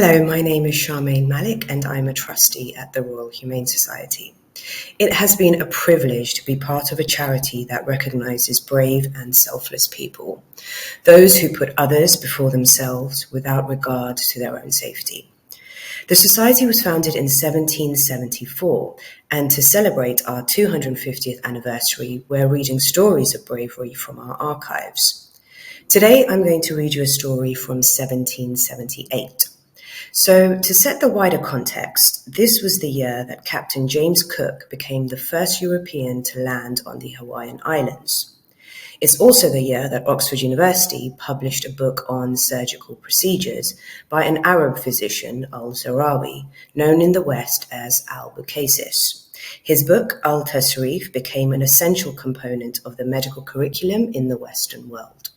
Hello, my name is Charmaine Malik and I'm a trustee at the Royal Humane Society. It has been a privilege to be part of a charity that recognises brave and selfless people, those who put others before themselves without regard to their own safety. The Society was founded in 1774, and to celebrate our 250th anniversary, we're reading stories of bravery from our archives. Today, I'm going to read you a story from 1778. So, to set the wider context, this was the year that Captain James Cook became the first European to land on the Hawaiian Islands. It's also the year that Oxford University published a book on surgical procedures by an Arab physician, al-Zahrawi, known in the West as al-Bukasis. His book, Al-Tasrif, became an essential component of the medical curriculum in the Western world.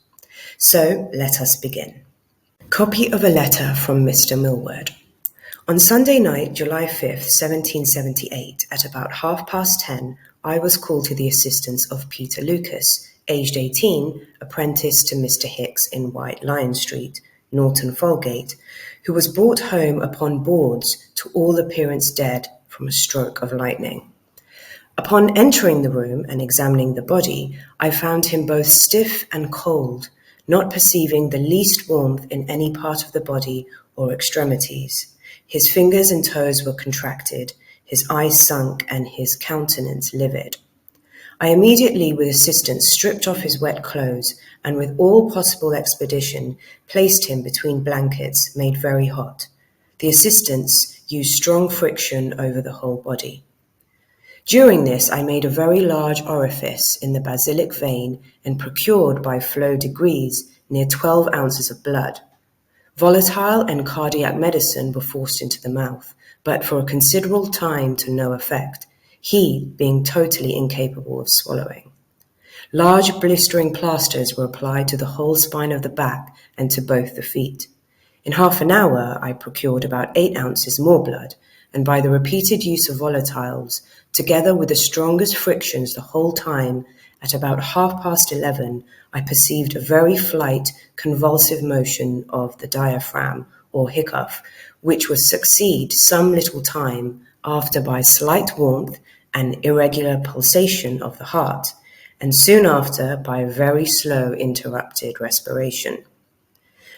So, let us begin. Copy of a letter from Mr. Millward. On Sunday night, July 5th, 1778, at about 10:30, I was called to the assistance of Peter Lucas, aged 18, apprentice to Mr. Hicks in White Lion Street, Norton Folgate, who was brought home upon boards to all appearance dead from a stroke of lightning. Upon entering the room and examining the body, I found him both stiff and cold, not perceiving the least warmth in any part of the body or extremities. His fingers and toes were contracted, his eyes sunk, and his countenance livid. I immediately, with assistance, stripped off his wet clothes, and with all possible expedition, placed him between blankets made very hot. The assistants used strong friction over the whole body. During this, I made a very large orifice in the basilic vein and procured by slow degrees near 12 ounces of blood. Volatile and cardiac medicine were forced into the mouth, but for a considerable time to no effect, he being totally incapable of swallowing. Large blistering plasters were applied to the whole spine of the back and to both the feet. In half an hour, I procured about 8 ounces more blood, and by the repeated use of volatiles, together with the strongest frictions the whole time, at about 11:30, I perceived a very slight convulsive motion of the diaphragm or hiccough, which would succeed some little time after by slight warmth and irregular pulsation of the heart, and soon after by a very slow interrupted respiration.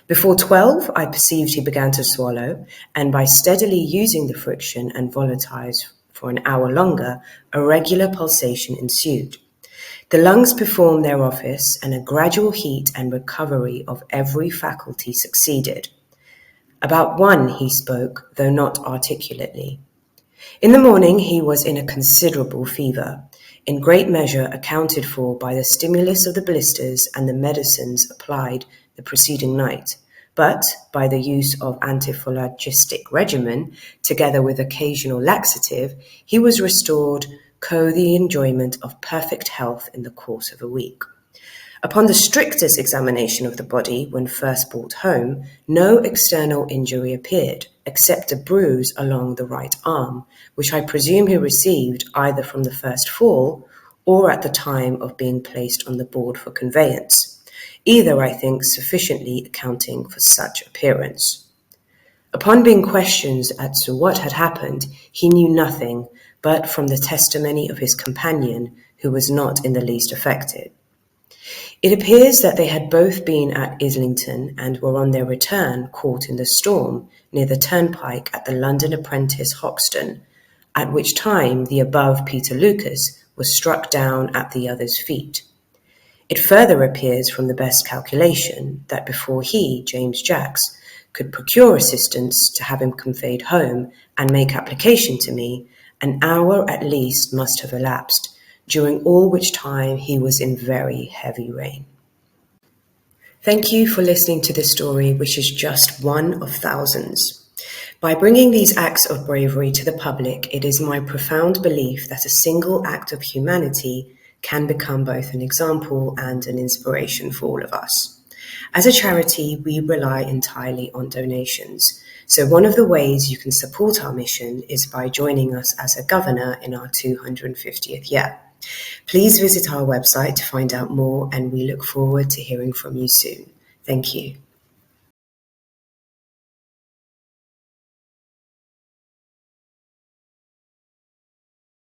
Before 12, I perceived he began to swallow, and by steadily using the friction and volatiles for an hour longer, a regular pulsation ensued. The lungs performed their office, and a gradual heat and recovery of every faculty succeeded. About 1 he spoke, though not articulately. In the morning he was in a considerable fever, in great measure accounted for by the stimulus of the blisters and the medicines applied the preceding night, but by the use of antiphlogistic regimen, together with occasional laxative, he was restored the enjoyment of perfect health in the course of a week. Upon the strictest examination of the body when first brought home, no external injury appeared, except a bruise along the right arm, which I presume he received either from the first fall or at the time of being placed on the board for conveyance, either, I think, sufficiently accounting for such appearance. Upon being questioned as to what had happened, he knew nothing, but from the testimony of his companion, who was not in the least affected. It appears that they had both been at Islington and were on their return caught in the storm near the turnpike at the London Apprentice Hoxton, at which time the above Peter Lucas was struck down at the other's feet. It further appears from the best calculation that before he, James Jacks, could procure assistance to have him conveyed home and make application to me, an hour at least must have elapsed, during all which time he was in very heavy rain. Thank you for listening to this story, which is just one of thousands. By bringing these acts of bravery to the public, it is my profound belief that a single act of humanity can become both an example and an inspiration for all of us. As a charity, we rely entirely on donations. So one of the ways you can support our mission is by joining us as a governor in our 250th year. Please visit our website to find out more, and we look forward to hearing from you soon. Thank you.